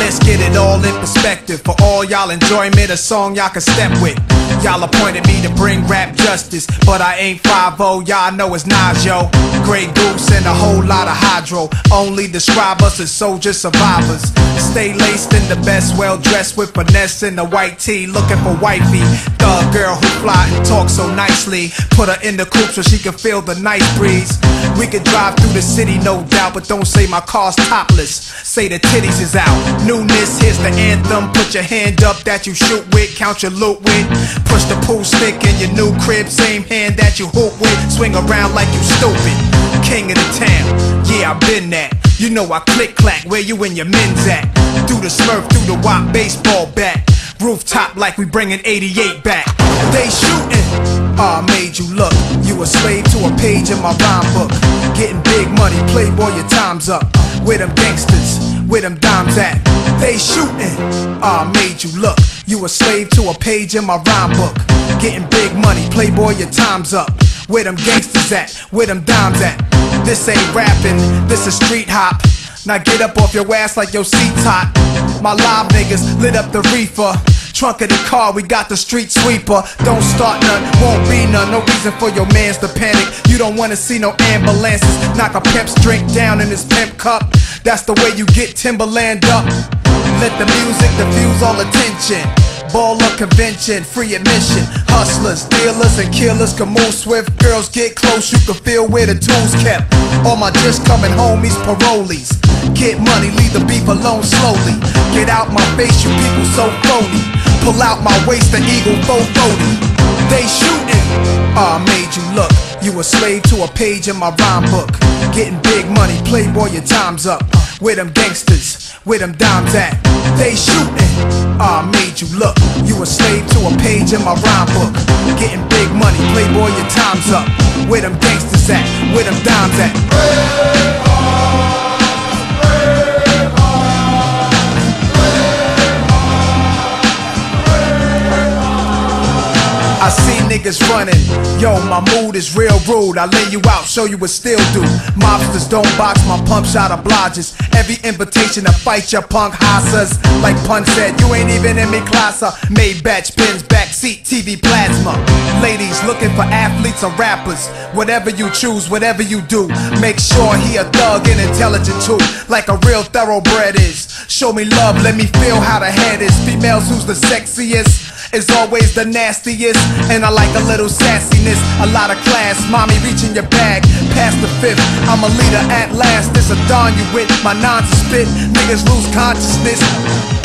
let's get it all in perspective. For all y'all enjoyment, a song y'all can step with. Y'all appointed me to bring rap justice, but I ain't 5-0, y'all know it's Nas, yo. Grey Goose and a whole lot of hydro only describe us as soldier survivors. Stay laced in the best, well dressed with finesse in the white tee, looking for wifey. Thug girl who fly and talk so nicely. Put her in the coupe so she can feel the nice breeze. We could drive through the city, no doubt, but don't say my car's topless. Say the titties is out. Newness, here's the anthem. Put your hand up that you shoot with, count your loot with. Push the pool stick in your new crib, same hand that you hoop with. Swing around like you stupid. King of the town, yeah, I been that. You know I click clack, where you and your men's at? Through the smurf, through the wop, baseball bat. Rooftop like we bringing 88 back. They shooting, I made you look. You a slave to a page in my rhyme book. Getting big money, playboy, your time's up. Where them gangsters, where them dimes at? They shooting, I made you look. You a slave to a page in my rhyme book. Getting big money, playboy, your time's up. Where them gangsters at? Where them dimes at? This ain't rapping, this is street hop. Now get up off your ass like your seat's hot. My live niggas lit up the reefer. Trunk of the car, we got the street sweeper. Don't start none, won't be none. No reason for your mans to panic. You don't wanna see no ambulances. Knock a pimp's drink down in his pimp cup. That's the way you get Timberland up. Let the music diffuse all attention. Baller convention, free admission. Hustlers, dealers, and killers can move swift. Girls get close, you can feel where the tools kept. All my just coming homies, parolees. Get money, leave the beef alone slowly. Get out my face, you people so phony. Pull out my waist, the eagle 440. They shooting, I made you look. You a slave to a page in my rhyme book. Getting big money, playboy, your time's up. Where them gangsters, where them dimes at? They shooting, I made you look. You a slave to a page in my rhyme book. Getting big money, playboy, your time's up. Where them gangsters at? Where them dimes at? I see niggas running, yo, my mood is real rude. I lay you out, show you what still do. Mobsters don't box, my pump shot obliges. Every invitation to fight your punk hosses. Like Pun said, you ain't even in me class. Maybach, Benz, backseat, TV plasma. Ladies looking for athletes or rappers. Whatever you choose, whatever you do, make sure he a thug and intelligent too. Like a real thoroughbred is. Show me love, let me feel how the head is. Females who's the sexiest is always the nastiest. And I like a little sassiness, a lot of class. Mommy reaching your bag, past the fifth. I'm a leader at last, this a dawn you with. My nines are spit, niggas lose consciousness.